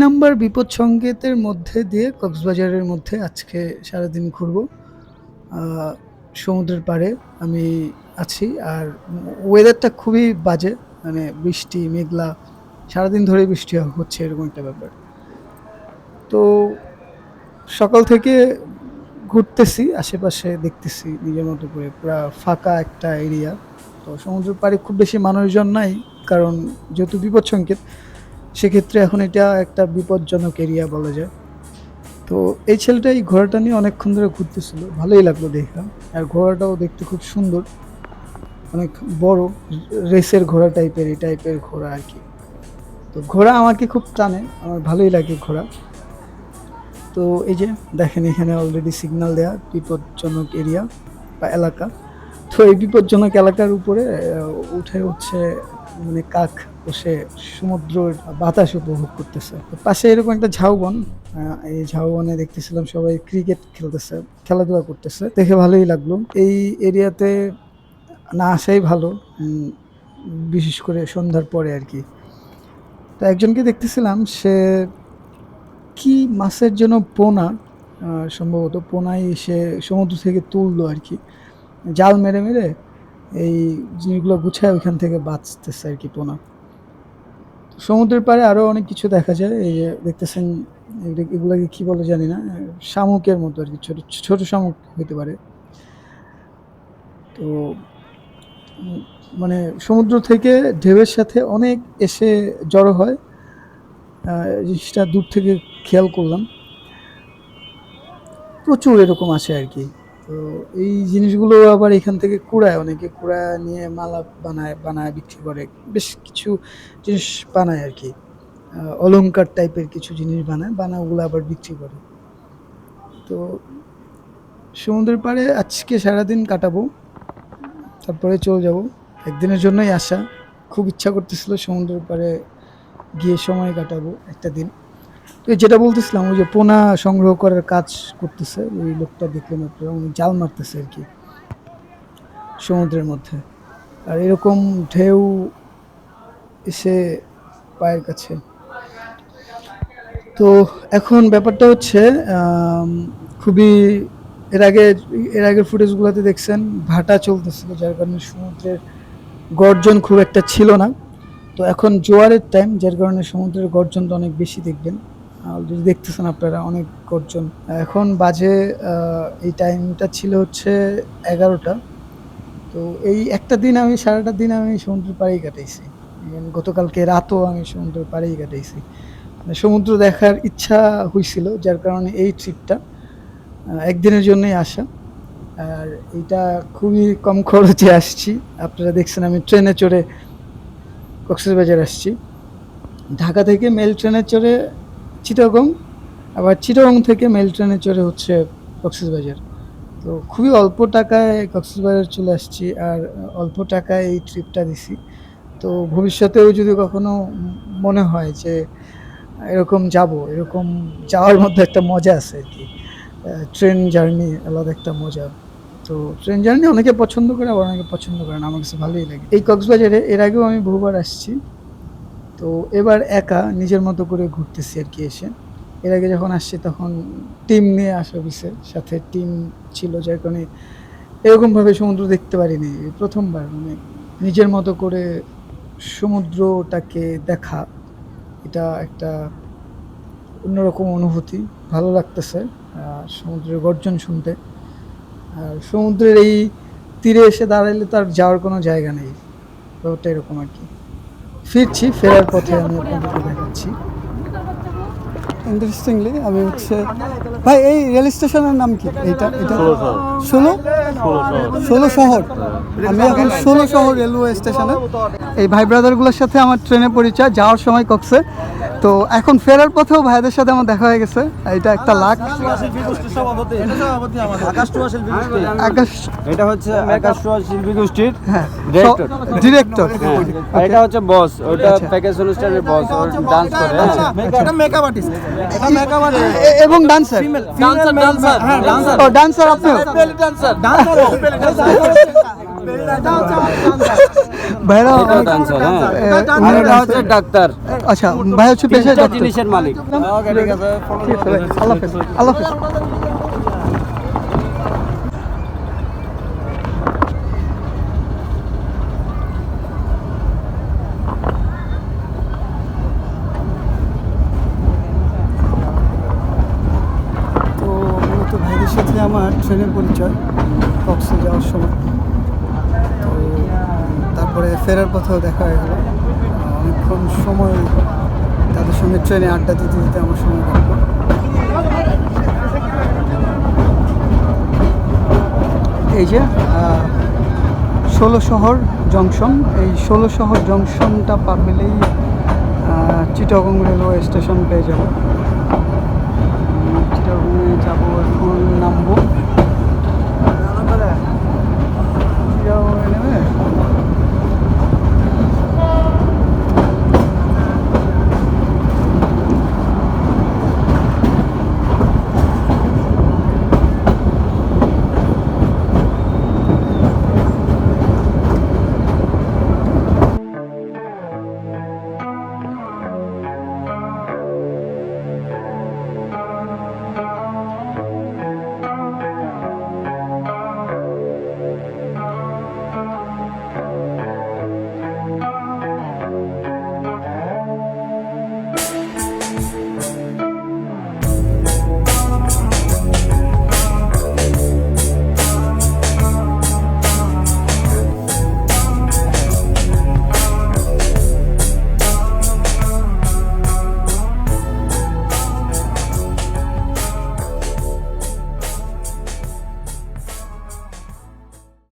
Number বিপদ সংকেতের মধ্যে দিয়ে কক্সবাজারের মধ্যে আজকে সারাদিন ঘুরবো। সমুদ্রের পাড়ে আমি আছি, আর ওয়েদারটা খুবই বাজে, মানে বৃষ্টি মেঘলা, সারাদিন ধরে বৃষ্টি হচ্ছে এরকম একটা ব্যাপার। তো সকাল থেকে ঘুরতেছি, আশেপাশে দেখতেছি নিজের মতো করে, পুরা ফাঁকা একটা এরিয়া। তো সমুদ্রের পাড়ে খুব বেশি মানুষজন নাই, কারণ যেহেতু বিপদ সংকেত, সেক্ষেত্রে এখন এটা একটা বিপজ্জনক এরিয়া বলা যায়। তো এই ছেলেটা এই ঘোড়াটা নিয়ে অনেকক্ষণ ধরে ঘুরতেছিল, ভালোই লাগলো দেখা। আর ঘোড়াটাও দেখতে খুব সুন্দর, অনেক বড়, রেসের ঘোড়া টাইপের, এই টাইপের ঘোড়া আর কি। তো ঘোড়া আমাকে খুব টানে, আমার ভালোই লাগে ঘোড়া। তো এই যে দেখেন, এখানে অলরেডি সিগন্যাল দেয়া বিপজ্জনক এরিয়া বা এলাকা। তো এই বিপজ্জনক এলাকার উপরে উঠে হচ্ছে মানে কাক বসে সমুদ্রের বাতাস উপভোগ করতেছে। তো পাশে এরকম একটা ঝাউবন, এই ঝাউবনে দেখতেছিলাম সবাই ক্রিকেট খেলতেছে, খেলাধুলা করতেছে, দেখে ভালোই লাগলো। এই এরিয়াতে না আসাই ভালো, বিশেষ করে সন্ধ্যার পরে আর কি। তো একজনকে দেখতেছিলাম, সে কি মাছের জন্য পোনা, সম্ভবত পোনাই সে সমুদ্র থেকে তুললো আর কি, জাল মেরে মেরে এই জিনিসগুলো গুছায় ওইখান থেকে বাঁচতেছে আর কি পোনা। সমুদ্রের পাড়ে আরও অনেক কিছু দেখা যায়, এই যে দেখতেছেন এগুলাকে কি বলে জানি না, শামুকের মতো আর কি, ছোট ছোট শামুক হতে পারে। তো মানে সমুদ্র থেকে ঢেউয়ের সাথে অনেক এসে জড়ো হয়, জিনিসটা দূর থেকে খেয়াল করলাম, প্রচুর এরকম আসে আর কি। তো এই জিনিসগুলো আবার এখান থেকে কুড়ায়, অনেকে কুড়ায় নিয়ে মালা বানায় বানায় বিক্রি করে, বেশ কিছু জিনিস বানায় আর কি, অলংকার টাইপের কিছু জিনিস বানায় ওগুলো আবার বিক্রি করে। তো সমুদ্রের পাড়ে আজকে সারাদিন কাটাবো, তারপরে চলে যাব। একদিনের জন্যই আসা, খুব ইচ্ছা করতেছিল সমুদ্রের পাড়ে গিয়ে সময় কাটাবো একটা দিন। তো যেটা বলতেছিলাম, ওই যে পোনা সংগ্রহ করার কাজ করতেছে ওই লোকটা, দেখলেন আপনারা, উনি জাল মারতেছে আর কি সমুদ্রের মধ্যে, আর এরকম ঢেউ এসে পায়ের কাছে। তো এখন ব্যাপারটা হচ্ছে খুবই, এর আগের ফুটেজগুলোতে দেখছেন ভাটা চলতেছিল, যার কারণে সমুদ্রের গর্জন খুব একটা ছিল না। তো এখন জোয়ারের টাইম, যার কারণে সমুদ্রের গর্জনটা অনেক বেশি দেখবেন, অলরেডি দেখতেছেন আপনারা অনেক গর্জন। এখন বাজে এই টাইমটা ছিল হচ্ছে 11টা। তো এই একটা দিন আমি, সারাটা দিন আমি সমুদ্রের পাড়েই কাটাইছি, গতকালকে রাতও আমি সমুদ্রের পাড়েই কাটাইছি। সমুদ্র দেখার ইচ্ছা হয়েছিল, যার কারণে এই ট্রিপটা একদিনের জন্যই আসা। আর এটা খুবই কম খরচে আসছি, আপনারা দেখছেন আমি ট্রেনে চড়ে কক্সবাজার আসছি, ঢাকা থেকে মেল ট্রেনে চড়ে চিটাগং, আবার চিটাগং থেকে মেল ট্রেনে চড়ে হচ্ছে কক্সবাজার। তো খুবই অল্প টাকায় কক্সবাজার চলে আসছি, আর অল্প টাকায় এই ট্রিপটা দিছি। তো ভবিষ্যতেও যদি কখনো মনে হয় যে এরকম যাব, এরকম যাওয়ার মধ্যে একটা মজা আছে আর কি, ট্রেন জার্নি আলাদা একটা মজা। তো ট্রেন জার্নি অনেকে পছন্দ করে, আবার অনেকে পছন্দ করে না, আমার কাছে ভালোই লাগে। এই কক্সবাজারে এর আগেও আমি বহুবার আসছি, তো এবার একা নিজের মতো করে ঘুরতেছি আর কি এসে। এর আগে যখন আসছি তখন টিম নিয়ে আসা হয়েছে, সাথে টিম ছিল, যার কারণে এরকমভাবে সমুদ্র দেখতে পারিনি, প্রথমবার মানে নিজের মতো করে সমুদ্রটাকে দেখা, এটা একটা অন্যরকম অনুভূতি, ভালো লাগতেছে সমুদ্রের গর্জন শুনতে। আর সমুদ্রের এই তীরে এসে দাঁড়াইলে তার যাওয়ার কোনো জায়গা নেই, ব্যাপারটা এরকম আর কি। ফিরছি, ফেরার পথে আমি আপনাদেরকে দেখাচ্ছি। ইন্টারেস্টিংলি আমি হচ্ছে, ভাই এই রেল স্টেশনের নাম কি? এটা ষোলো শহর। আমি এখন 16 শহর রেলওয়ে স্টেশনে। এই ভাই ব্রাদারগুলোর সাথে আমার ট্রেনে পরিচয়, যাওয়ার সময় কক্সে। তো এখন ফেরার পথেও ভাইদের সাথে আমার দেখা হয়ে গেছে। এটা একটা লাখ, এটা হচ্ছে আকাশ শিল্পী গোষ্ঠীর হ্যাঁ ডিরেক্টর। ডিরেক্টর। এটা হচ্ছে বস, ওটা প্যাকেজ অনুষ্ঠানের বস, ও ডান্স করে। এটা মেকআপ আর্টিস্ট, এটা মেকআপ আর্টিস্ট এবং ডান্সার। ডান্সার ও ডান্সার, আপনিও ডান্সার ভাইরা এটাও ডান্সার, হ্যাঁ। উনি আর এটা dancer। হচ্ছে ডাক্তার। আচ্ছা ভাই হচ্ছে পেশায় তিনটা ডাক্তার। জিনিসের মালিক। ঠিক আছে ভাই, আল্লাহ হাফেজ আল্লাহ হাফেজ। তো মূলত ভাইদের সাথে আমার ট্রেনের পরিচয় কক্সে যাওয়ার সময়। তো তারপরে ফেরার পথেও দেখা হয়ে গেলো। অনেকক্ষণ সময় তাদের সঙ্গে ট্রেনে আড্ডা দিতে দিতে আমার সময় কাটলো। এই যে 16 শহর জংশন, এই 16 শহর জংশনটা পার হলেই চিটাগং রেলওয়ে স্টেশন পেয়ে যাব। চিটাগংয়ে যাব